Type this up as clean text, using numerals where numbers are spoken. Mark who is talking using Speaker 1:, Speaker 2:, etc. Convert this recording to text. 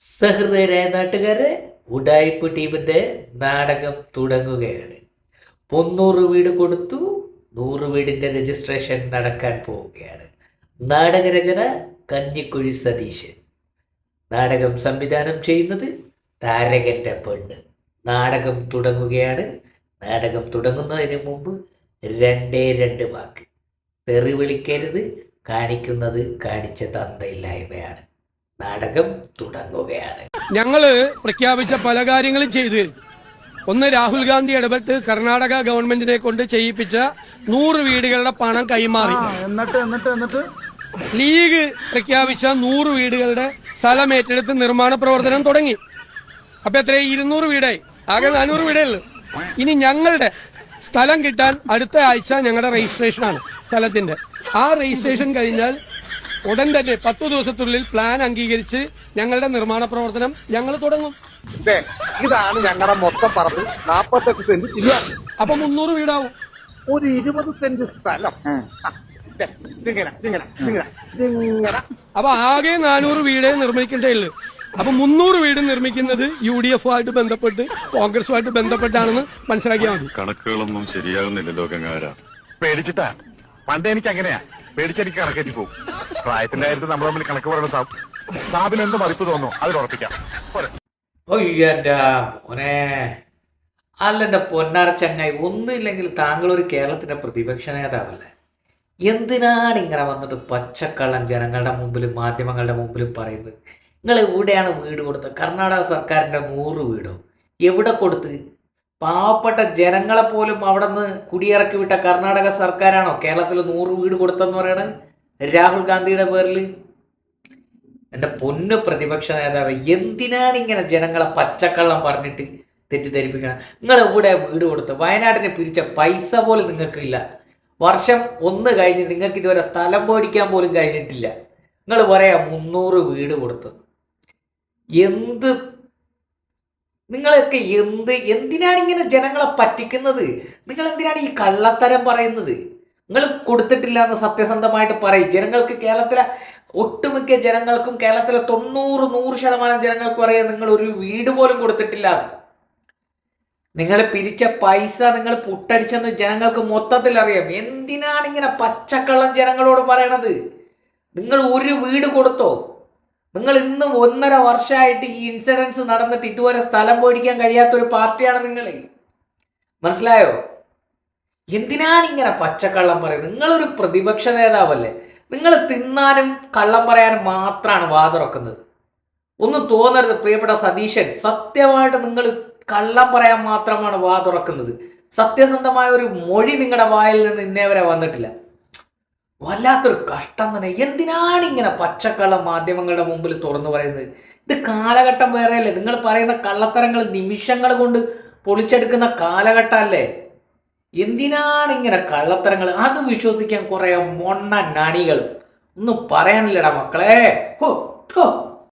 Speaker 1: സഹൃദയരായ നാട്ടുകാരെ, ഉഡായിപ്പ് ടീമിന്റെ നാടകം തുടങ്ങുകയാണ്. 300 വീട് കൊടുത്തു, 100 വീടിന്റെ രജിസ്ട്രേഷൻ നടക്കാൻ പോവുകയാണ്. നാടകരചന കഞ്ഞിക്കുഴി സതീശൻ. നാടകം സംവിധാനം ചെയ്യുന്നത് താരകന്റെ പെണ്ണ്. നാടകം തുടങ്ങുകയാണ്. നാടകം തുടങ്ങുന്നതിന് മുമ്പ് രണ്ട് വാക്ക്. തെറി വിളിക്കരുത്. കാണിക്കുന്നത് കാണിച്ച തന്തയില്ലായ്മയാണ്. നാടകം തുടങ്ങുകയാണ്.
Speaker 2: ഞങ്ങള് പ്രഖ്യാപിച്ച പല കാര്യങ്ങളും ചെയ്തു. ഒന്ന്, രാഹുൽ ഗാന്ധി ഇടപെട്ട് കർണാടക ഗവൺമെന്റിനെ കൊണ്ട് ചെയ്യിപ്പിച്ച 100 വീടുകളുടെ പണം കൈമാറി. എന്നിട്ട് ലീഗ് പ്രഖ്യാപിച്ച 100 വീടുകളുടെ സ്ഥലം ഏറ്റെടുത്ത് നിർമ്മാണ പ്രവർത്തനം തുടങ്ങി. അപ്പൊ എത്രയും 200 വീടായി. ആകെ 400 വീടേ ഉള്ളൂ. ഇനി ഞങ്ങളുടെ സ്ഥലം കിട്ടാൻ അടുത്ത ആഴ്ച ഞങ്ങളുടെ രജിസ്ട്രേഷനാണ് സ്ഥലത്തിന്റെ. ആ രജിസ്ട്രേഷൻ കഴിഞ്ഞാൽ ഉടൻ തന്നെ 10 ദിവസത്തിനുള്ളിൽ പ്ലാൻ അംഗീകരിച്ച് ഞങ്ങളുടെ നിർമ്മാണ പ്രവർത്തനം ഞങ്ങൾ തുടങ്ങും.
Speaker 3: ഇതാണ് ഞങ്ങളുടെ മൊത്തം പറമ്പ്. 48 സെന്റ് ഇല്ല.
Speaker 2: അപ്പൊ 300 വീടാവും.
Speaker 3: ഒരു 20 സെന്റ് സ്ഥലം.
Speaker 2: അപ്പൊ ആകെ 400 വീടേ നിർമ്മിക്കേണ്ടേ ഉള്ളൂ. അപ്പൊ 300 വീട് നിർമ്മിക്കുന്നത് UDF ആയിട്ട് ബന്ധപ്പെട്ട് കോൺഗ്രസുമായിട്ട് ബന്ധപ്പെട്ടാണെന്ന് മനസ്സിലാക്കിയാൽ മതി.
Speaker 4: കണക്കുകളൊന്നും ശരിയാകുന്നില്ലല്ലോ ഗംഗാര.
Speaker 3: പേടിച്ചിട്ടാ. പണ്ട് എനിക്ക് അങ്ങനെയാ. പേടിച്ചെനിക്ക് കണക്കേറ്റി പോകും. പ്രായത്തിന്റെ കാര്യത്തിൽ നമ്മൾ തമ്മിൽ കണക്ക് പറയുന്ന സാബിന് എന്ത് മതിപ്പ് തോന്നുന്നു അതിൽ ഉറപ്പിക്കാം.
Speaker 1: ഒയ്യന്റെ മോനെ, അല്ലെന്റെ പൊന്നാര ചങ്ങായി, ഒന്നുമില്ലെങ്കിൽ താങ്കൾ ഒരു കേരളത്തിന്റെ പ്രതിപക്ഷ നേതാവല്ലേ? എന്തിനാണ് ഇങ്ങനെ വന്നിട്ട് പച്ചക്കള്ളം ജനങ്ങളുടെ മുമ്പിലും മാധ്യമങ്ങളുടെ മുമ്പിലും പറയുന്നത്? നിങ്ങൾ എവിടെയാണ് വീട് കൊടുത്തത്? കർണാടക സർക്കാരിന്റെ 100 വീടോ എവിടെ കൊടുത്ത്? പാവപ്പെട്ട ജനങ്ങളെ പോലും അവിടെ നിന്ന് കുടിയിറക്കി വിട്ട കർണാടക സർക്കാരാണോ കേരളത്തിൽ 100 വീട് കൊടുത്തെന്ന് പറയണത് രാഹുൽ ഗാന്ധിയുടെ പേരിൽ? എൻ്റെ പൊന്നു പ്രതിപക്ഷ നേതാവ്, എന്തിനാണ് ഇങ്ങനെ ജനങ്ങളെ പച്ചക്കള്ളം പറഞ്ഞിട്ട് തെറ്റിദ്ധരിപ്പിക്കണം? നിങ്ങൾ എവിടെ വീട് കൊടുത്ത്? വയനാട്ടിന് പിരിച്ച പൈസ പോലും നിങ്ങൾക്കില്ല. വർഷം 1 കഴിഞ്ഞ് നിങ്ങൾക്ക് ഇതുവരെ സ്ഥലം മേടിക്കാൻ പോലും കഴിഞ്ഞിട്ടില്ല. നിങ്ങൾ പറയാ 300 വീട് കൊടുത്തത്. നിങ്ങളൊക്കെ എന്തിനാണ് ഇങ്ങനെ ജനങ്ങളെ പറ്റിക്കുന്നത്? നിങ്ങൾ എന്തിനാണ് ഈ കള്ളത്തരം പറയുന്നത്? നിങ്ങൾ കൊടുത്തിട്ടില്ല എന്ന് സത്യസന്ധമായിട്ട് പറയും. ജനങ്ങൾക്ക്, കേരളത്തിലെ ഒട്ടുമിക്ക ജനങ്ങൾക്കും, കേരളത്തിലെ 100% ജനങ്ങൾക്കും അറിയാം നിങ്ങൾ ഒരു വീട് പോലും കൊടുത്തിട്ടില്ല. നിങ്ങൾ പിരിച്ച പൈസ നിങ്ങൾ പുട്ടടിച്ചെന്ന് ജനങ്ങൾക്ക് മൊത്തത്തിൽ അറിയാം. എന്തിനാണ് ഇങ്ങനെ പച്ചക്കള്ളം ജനങ്ങളോട് പറയണത്? നിങ്ങൾ ഒരു വീട് കൊടുത്തോ? നിങ്ങൾ ഇന്ന് 1.5 വർഷമായിട്ട് ഈ ഇൻസിഡൻസ് നടന്നിട്ട് ഇതുവരെ സ്ഥലം മേടിക്കാൻ കഴിയാത്തൊരു പാർട്ടിയാണ് നിങ്ങൾ. മനസ്സിലായോ? എന്തിനാണ് ഇങ്ങനെ പച്ചക്കള്ളം പറയുന്നത്? നിങ്ങളൊരു പ്രതിപക്ഷ നേതാവല്ലേ? നിങ്ങൾ തിന്നാനും കള്ളം പറയാനും മാത്രമാണ് വാതുറക്കുന്നത്. ഒന്നും തോന്നരുത് പ്രിയപ്പെട്ട സതീശൻ. സത്യമായിട്ട് നിങ്ങൾ കള്ളം പറയാൻ മാത്രമാണ് വാതുറക്കുന്നത്. സത്യസന്ധമായ ഒരു മൊഴി നിങ്ങളുടെ വായിൽ നിന്ന് ഇന്നേ വരെ വന്നിട്ടില്ല. വല്ലാത്തൊരു കഷ്ടം തന്നെ. എന്തിനാണ് ഇങ്ങനെ പച്ചക്കള്ളം മാധ്യമങ്ങളുടെ മുമ്പിൽ തുറന്നു പറയുന്നത്? ഇത് കാലഘട്ടം വേറെയല്ലേ? നിങ്ങൾ പറയുന്ന കള്ളത്തരങ്ങൾ നിമിഷങ്ങൾ കൊണ്ട് പൊളിച്ചെടുക്കുന്ന കാലഘട്ടമല്ലേ? എന്തിനാണ് ഇങ്ങനെ കള്ളത്തരങ്ങൾ? അത് വിശ്വസിക്കാൻ കുറേ മൊണ്ണ നാണികൾ. ഒന്നും പറയാനില്ലടാ മക്കളെ. ഹോ.